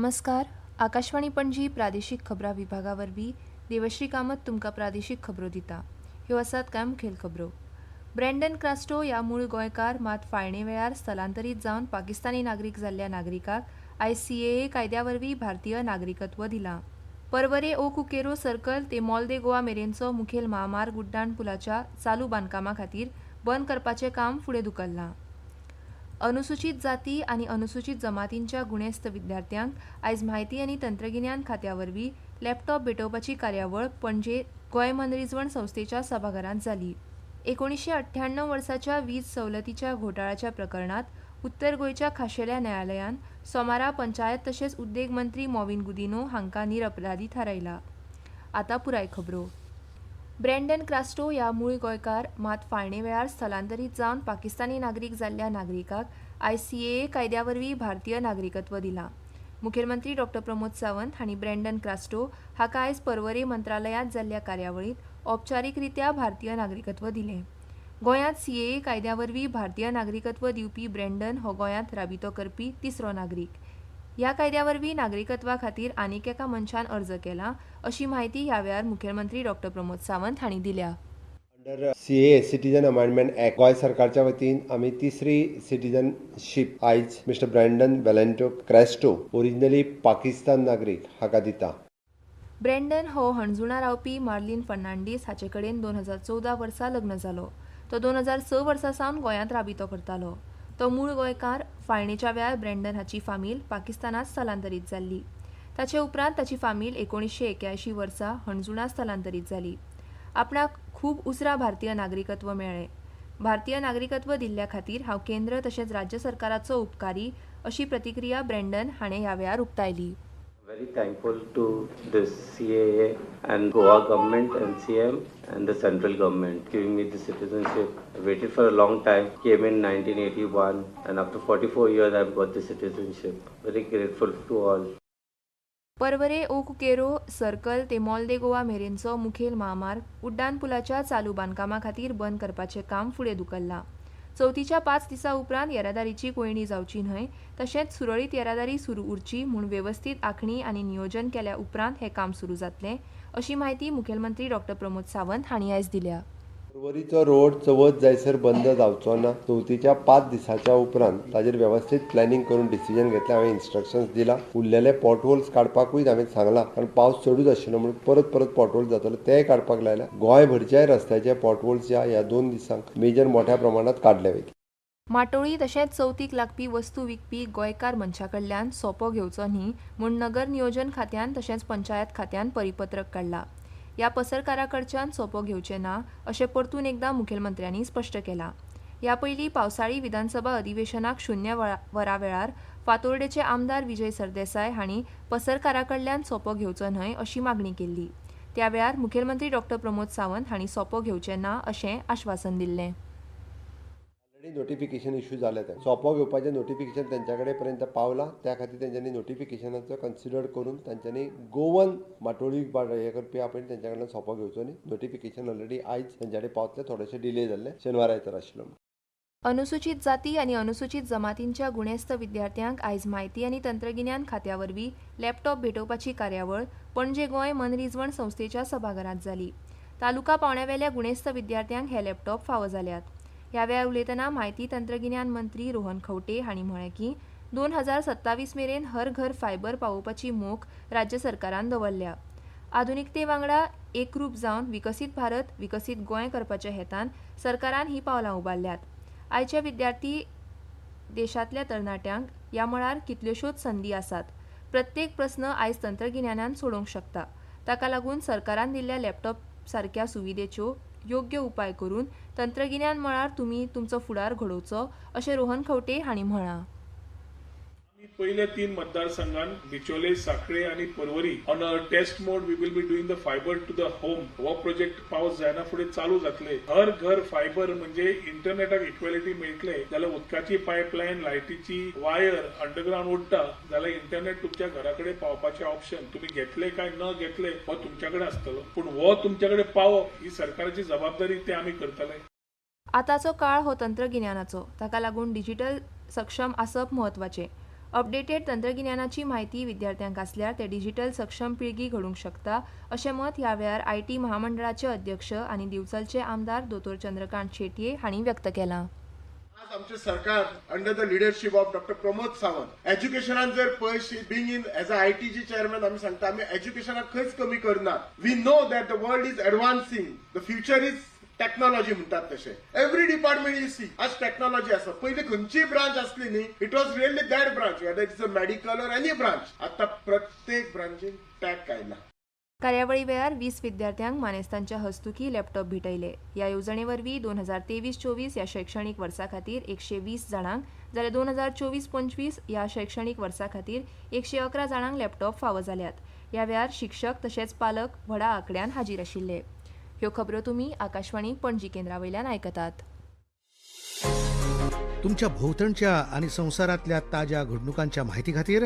नमस्कार. आकाशवाणी पणजी प्रादेशीक खबरां विभागावरवीं देवश्री कामत तुमकां प्रादेशीक खबरो दिता. ह्यो आसात कांय मुखेल खबरो. ब्रँडन क्रास्टो ह्या मूळ गोंयकार मात फाळणे वेळार स्थलांतरीत जावन पाकिस्तानी नागरीक जाल्ल्या नागरिकाक आयज CAA कायद्या वरवीं भारतीय नागरिकत्व दिलां. परवरे ओ कुकेरो सर्कल ते मॉल दे गोवा मेरेनचो मुखेल महामार्ग उड्डाण पुलाच्या चालू बांदकामा खातीर बंद करपाचें काम फुडें धुकल्लां. अनुसूचित जाती आनी अनुसूचित जमातींच्या गुणेस्त विद्यार्थ्यांक आयज म्हायती आनी तंत्रगिन्यान खात्या वरवीं लॅपटॉप भेटोवपाची कार्यावळ पणजे गोंय मनरिजवण संस्थेच्या सभाघरांत जाली. 1998 वर्साच्या वीज सवलतीच्या घोटाळ्याच्या प्रकरणात उत्तर गोंयच्या खाशेल्या न्यायालयान सोमारा पंचायत तशेंच उद्देग मंत्री मॉविन गुदिन्हो हांकां निरपराधी थारायला. आतां पुराय खबरो. ब्रँडन क्रास्टो ह्या मूळ गोंयकार मात फाळणे वेळार स्थलांतरीत जावन पाकिस्तानी नागरीक जाल्ल्या नागरिकाक आयज CAA कायद्या वरवीं भारतीय नागरिकत्व दिलां. मुखेलमंत्री डॉ. प्रमोद सावंत हांणी ब्रँडन क्रास्टो हाका आयज पर्वरे मंत्रालयांत जाल्ल्या कार्यावळींत औपचारीकरित्या भारतीय नागरिकत्व दिलें. गोंयांत CAA कायद्या वरवीं भारतीय नागरिकत्व दिवपी ब्रँडन हो गोंयांत राबितो करपी तिसरो नागरीक. ह्या कायद्या वरवीं नागरिकत्वा खातीर आनीक एका मनशान अर्ज केला अशी माहिती ह्या वेळार मुखेलमंत्री डॉ. प्रमोद सावंत हांणी दिल्या. Under CAA citizen amendment act Goa सरकारच्या वतीन आमी तिसरी सिटीजनशीप आयज mister Brandon Belento Crasto originally Pakistan नागरीक हाका दिता. ब्रँडन हो हणजुणा रावपी मार्लिन फर्नांडीस हाचे कडेन 2014 वर्सा लग्न जालो. तो 2006 वर्सा सावन गोंयांत राबितो करतालो. तो मूळ गोंयकार. फाळणेच्या वेळार ब्रँडन हाची फामील पाकिस्तानांत स्थलांतरीत जाल्ली. ताचे उपरांत ताची फामील 1981 वर्सा हणजुणा स्थलांतरीत जाली. आपणाक खूब उसरा भारतीय नागरिकत्व मेळ्ळें. भारतीय नागरिकत्व दिल्ल्या खातीर हांव केंद्र तशेंच राज्य सरकाराचो उपकारी अशी प्रतिक्रिया ब्रँडन हाणें ह्या वेळार उक्तायली. Very thankful to the CAA and Goa government and CM and the central government giving me the citizenship. I waited for a long time, came in 1981 and after 44 years I've got the citizenship. Very grateful to all. Porvorim ओ कुकेरो circle ते mall दे गोवा मेरेनचो मुखेल महामार्ग उड्डाण पुलाच्या चालू बांदकामा खातीर बंद करपाचें काम फुडें धुकल्लां. चवथीच्या 5 दिसां उपरांत येरादारीची कोयणी जावची न्हय तशेंच सुरळीत येरादारी सुरू उरची म्हूण वेवस्थीत आंखणी आनी नियोजन केल्या उपरांत हें काम सुरू जातलें अशी माहिती मुखेलमंत्री डॉ. प्रमोद सावंत हांणी आयज दिल्या. परवरीचो रोड चवथ जायसर बंद जावचो ना. चवथीच्या 5 दिसाच्या उपरांत ताजेर वेवस्थीत प्लॅनिंग करून डिसिजन घेतलें. हांवें इन्स्ट्रक्शन्स दिला. उरलेले पॉटहोल्स काडपाकूय हांवें सांगलां कारण पावस चडूच आशिल्लो म्हणून परत पॉटहोल जातलो तेय काडपाक लायल्या. गोंयभरच्या रस्त्याचे पॉटहोल्स ह्या 2 दिसांक मेजर मोठ्या प्रमाणात काडले वयतले. माटोळी तशेंच चवथीक लागपी वस्तू विकपी गोंयकार मनशा कडल्यान सोपो घेवचो न्ही म्हूण नगर नियोजन खात्यान तशेंच पंचायत खात्यान परिपत्रक काडलां. ह्या पसरकारा कडच्यान सोपो घेवचे ना अशें परतून एकदां मुखेलमंत्र्यांनी स्पश्ट केलां. ह्या पयलीं पावसाळी विधानसभा अधिवेशनाक 0 वरां वेळार फातोर्डेचे आमदार विजय सरदेसाय हांणी पसरकारा कडल्यान सोपो घेवचो न्हय अशी मागणी केल्ली. त्या वेळार मुखेलमंत्री डॉ. प्रमोद सावंत हांणी सोपो घेवचे ना अशें आश्वासन दिल्लें. नोटिफिकेशन इश्यू जालें तें सोपो घेवपाचें नोटिफिकेशन तेंच्या कडेन पर्यंत पावलां. त्या खातीर तेंच्यांनी नोटिफिकेशनाचो कन्सिडर करून तांच्यांनी गोवन माटोळी हे करपी आपण तेंच्या कडल्यान सोपो घेवचो न्ही. नोटिफिकेशन ऑलरेडी आयज तेंच्या कडेन पावतलें. थोडेशें डिले जाल्ले शेनवार आयतार आशिल्लो. अनुसूचित जाती आनी अनुसूचित जमातींच्या गुणेस्त विद्यार्थ्यांक आयज म्हायती आनी तंत्रगिन्यान खात्या वरवीं लॅपटॉप भेटोवपाची कार्यावळ पणजे गोंय मनरिजवण संस्थेच्या सभाघरांत जाली. तालुका पावंड्यावेल्या गुणेस्त विद्यार्थ्यांक हे लॅपटॉप फावो जाल्यात. ह्या वेळार उलयतना म्हायती तंत्रगिन्यान मंत्री रोहन खंवटे हांणी म्हळें की 2027 मेरेन हर घर फायबर पावोवपाची मोख राज्य सरकारान दवरल्या. आधुनिकते वांगडा एकरूप जावन विकसीत भारत विकसीत गोंय करपाच्या हेतान सरकारान ही पावलां उबारल्यात. आयचे विद्यार्थी देशांतल्या तरणाट्यांक ह्या मळार कितल्योशोच संदी आसात. प्रत्येक प्रस्न आयज तंत्रगिन्यानान सोडोवंक शकता. ताका लागून सरकारान दिल्ल्या लॅपटॉप सारक्या सुविधेच्यो योग्य उपाय करून तंत्रगिन्यान मळार तुमी तुमचो फुडार घडोवचो अशें रोहन खंवटे हांणी म्हळां. पहिले 3 मतदारसंघांत बिचोले, साखळे आणि Porvorim on a test mode we will be doing the fibre to the home. हो प्रोजेक्ट पावस जायना फुडें चालू जातले. हर घर फायबर म्हणजे इंटरनेटाक इक्वेलिटी मेळटले जाल्यार उदकाची पायपलायन, लायटीची वायर अंडरग्राउंड उडटा जाल्यार इंटरनेट तुमच्या घरा कडेन पावपाचें ऑप्शन तुम्ही घेतले काय न घेतले हो तुमच्या कडेन आसतलो. पूण हो तुमच्या कडेन पावप ही सरकाराची जबाबदारी ते आमी करतले. आतांचो काळ हो तंत्रगिन्यानाचो. ताका लागून डिजिटल सक्षम आसप म्हत्वाचें. अपडेटेड तंत्रगिन्यानाची म्हायती विद्यार्थ्यांक आसल्यार ते डिजिटल सक्षम पिळगी घडोवंक शकता अशें मत ह्या वेळार आयटी महामंडळाचे अध्यक्ष आनी दिवचलचे आमदार दोतोर चंद्रकांत शेटये हांणी व्यक्त केलां. आज आमचे सरकार under the leadership of doctor Pramod Sawant एज्युकेशनान जर पळय बीइंग इन एज अ आयटीची चेअरमॅन आमी सांगता आमी एज्युकेशनाक खंयच कमी करना. We know that the world is advancing, the future is technology म्हणतात तशें. एव्हरी डिपार्टमेंट यू सी आज टेक्नॉलॉजी आसा. पयलीं खंयचीय ब्रांच आसली न्ही, it was really that branch, whether it's a medical or any branch. आतां प्रत्येक ब्रांचीन टॅक आयला. कार्यावळी वेळार 20 विद्यार्थ्यांक मानेस्तांच्या हस्तुकी लॅपटॉप भेटयले. ह्या येवजणे वरवीं 2023-24 ह्या शैक्षणीक वर्सा खातीर 120 जाणांक जाल्यार 2024-25 ह्या शैक्षणीक वर्सा खातीर 111 जाणांक लॅपटॉप फावो जाल्यात. ह्या वेळार शिक्षक तशेंच पालक व्हडा आंकड्यान हाजीर आशिल्ले. ह्यो खबरो तुमी आकाशवाणी पणजी केंद्रावयल्यान आयकतात. तुमच्या भोवतणच्या आणि संवसारांतल्या ताज्या घडणुकांच्या म्हायती खातीर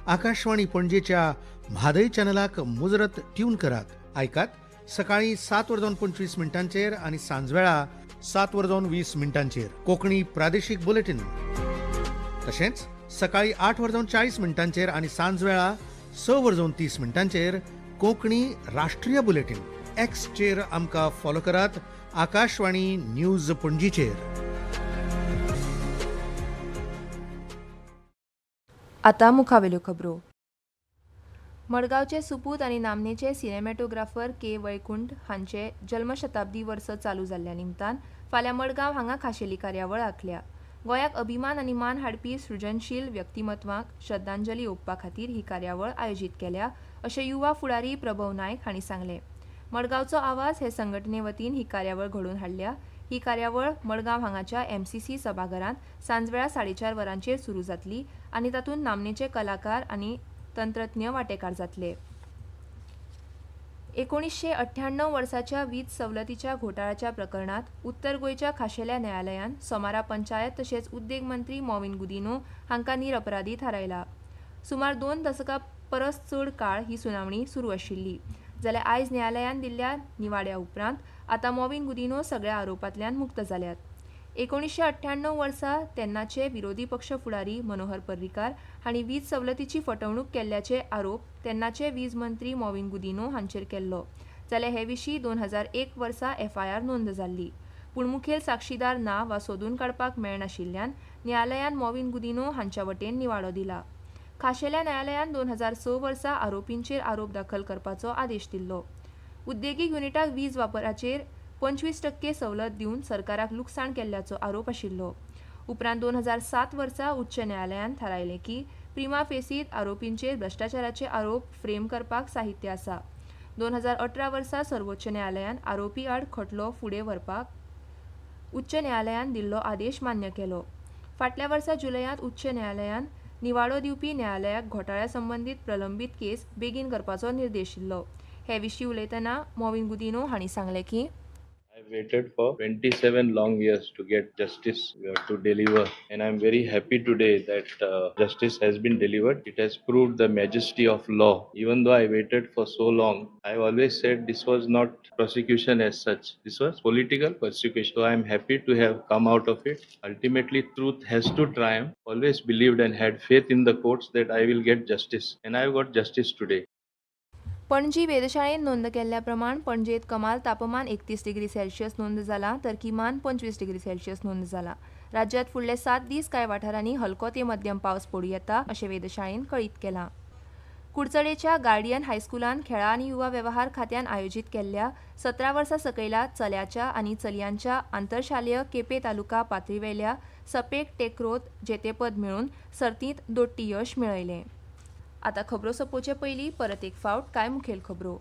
आकाशवाणी पणजेच्या म्हादय चॅनलाक मुजरत ट्यून करात. आयकात सकाळी 7:25 आणि सांजवेळा 7:20 कोंकणी प्रादेशीक बुलेटिन. तशेंच सकाळी 8:40 आणि सांजवेळा 6:30 कोंकणी राष्ट्रीय बुलेटिन. एक्सचेर आमकां फॉलो करात. आकाशवाणी न्यूज पणजीचेर. आतां मुखावेल्यो खबरो. मडगांवचे सुपूत आनी नामनेचे सिनेमॅटोग्राफर के वैकुंठ हांचे जल्मशताब्दी वर्स चालू जाल्ल्या निमतान फाल्यां मडगांव हांगा खाशेली कार्यावळ आंखल्या. गोंयाक अभिमान आनी मान हाडपी सृजनशील व्यक्तिमत्वांक श्रद्धांजली ओंपपा खातीर ही कार्यावळ आयोजीत केल्या अशें युवा फुडारी प्रभव नायक हांणी सांगलें. मडगांवचो आवाज हे संघटने वतीन ही कार्यावळ घडोवन हाडल्या. ही कार्यावळ मडगांव हांगाच्या MCC सभाघरांत सांजवेळा 4:30 वरांचेर सुरू जातली आनी तातूंत नामनेचे कलाकार आनी तंत्रज्ञ वांटेकार जातले. 1998 वर्साच्या वीज सवलतीच्या घोटाळ्याच्या प्रकरणात उत्तर गोंयच्या खाशेल्या न्यायालयान सोमारा पंचायत तशेंच उद्देग मंत्री मॉविन गुदिनो हांकां निरपराधी थारायला. सुमार 2 दशकां परस चड काळ ही सुनावणी सुरू आशिल्ली जाल्यार आयज न्यायालयान दिल्ल्या निवाड्या उपरांत आतां मॉविन गुदिनो सगळ्या आरोपांतल्यान मुक्त जाल्यात. 1998 वर्सा तेन्नाचे विरोधी पक्ष फुडारी मनोहर पर्रीकार हांणी वीज सवलतीची फटवणूक केल्ल्याचे आरोप तेन्नाचे वीज मंत्री मॉविन गुदिनो हांचेर केल्लो जाल्यार हे विशीं 2001 वर्सा FIR नोंद जाल्ली. पूण मुखेल साक्षीदार ना वा सोदून काडपाक मेळनाशिल्ल्यान न्यायालयान मॉविन गुदिनो हांच्या वटेन निवाडो दिला. खाशेल्या न्यायालयान 2006 वर्सा आरोपींचेर आरोप दाखल करपाचो आदेश दिल्लो. उद्देगीक युनिटाक वीज वापराचेर 25% सवलत दिवन सरकाराक लुकसाण केल्ल्याचो आरोप आशिल्लो. उपरांत 2007 वर्सा उच्च न्यायालयान थारायलें की प्रिमा फेसीत आरोपींचेर भ्रष्टाचाराचे आरोप फ्रेम करपाक साहित्य आसा. 2018 वर्सा सर्वोच्च न्यायालयान आरोपी आड खटलो फुडें व्हरपाक उच्च न्यायालयान दिल्लो आदेश मान्य केलो. फाटल्या वर्सा जुलयांत उच्च न्यायालयान निवाडो दिवपी न्यायालयाक घोटाळ्या संबंदीत प्रलंबीत केस बेगीन करपाचो निर्देश दिल्लो. हे विशीं उलयतना मॉविन गुदिनो हांणी सांगलें की I waited for 27 long years to get justice to deliver, and I'm very happy today that justice has been delivered. It has proved the majesty of law. Even though I waited for so long, I've always said this was not prosecution as such. This was political persecution. So I'm happy to have come out of it. Ultimately, truth has to triumph. Always believed and had faith in the courts that I will get justice, and I've got justice today. Panaji वेधशाळेन नोंद केल्ल्या प्रमाण पणजेत कमाल तापमान 31 degree Celsius नोंद जाला तर किमान 25 degree Celsius नोंद जाला. राज्यात फुडले 7 दीस कांय वाठारांनी हलको ते मध्यम पावस पडूं येता अशें वेधशाळेन कळीत केलां. कुडचडेच्या गार्डियन हायस्कुलान खेळा आनी युवा वेवहार खात्यान आयोजीत केल्ल्या 17 वर्सां सकयल्या चल्याच्या आनी चलयांच्या आंतरशालेय केपें तालुका पातळीवेल्या सपेक टेकरोत जेतेपद मेळून सर्तींत दोट्टी यश मेळयलें. आतां खबरो सोंपोवचे पयलीं परत एक फावट कांय मुखेल खबरो.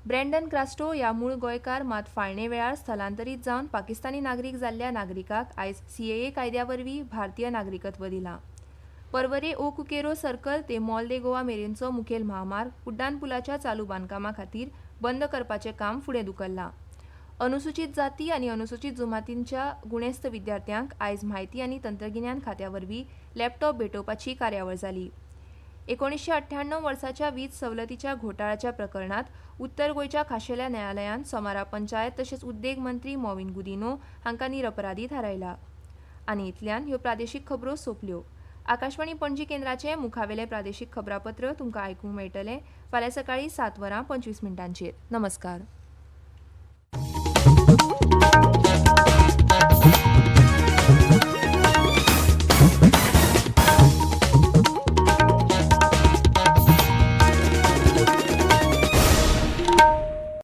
ब्रँडन क्रास्टो ह्या मूळ गोंयकार मात फाळणे वेळार स्थलांतरीत जावन पाकिस्तानी नागरीक जाल्ल्या नागरिकाक आयज CAA कायद्या वरवीं भारतीय नागरिकत्व दिलां. पर्वरे ओ कुकेरो सर्कल ते मॉल दे गोवा मेरेनचो मुखेल म्हामार्ग उड्डाण पुलाच्या चालू बांदकामा खातीर बंद करपाचें काम फुडें धुकल्लां. अनुसूचित जाती आनी अनुसूचित जमातींच्या गुणेस्त विद्यार्थ्यांक आयज म्हायती आनी तंत्रगिन्यान खात्या वरवीं लॅपटॉप भेटोवपाची कार्यावळ जाली. 1998 वर्साच्या वीज सवलतीच्या घोटाळ्याच्या प्रकरणात उत्तर गोंयच्या खाशेल्या न्यायालयान सोमारा पंचायत तशेंच उद्देग मंत्री मॉविन गुदिनो हांकां निरपराधी थारायला. आनी इतल्यान ह्यो प्रादेशीक खबरो सोंपल्यो. आकाशवाणी पणजी केंद्राचे मुखावेले प्रादेशीक खबरापत्र तुमकां आयकूंक मेळटलें फाल्यां सकाळीं 7:25 नमस्कार.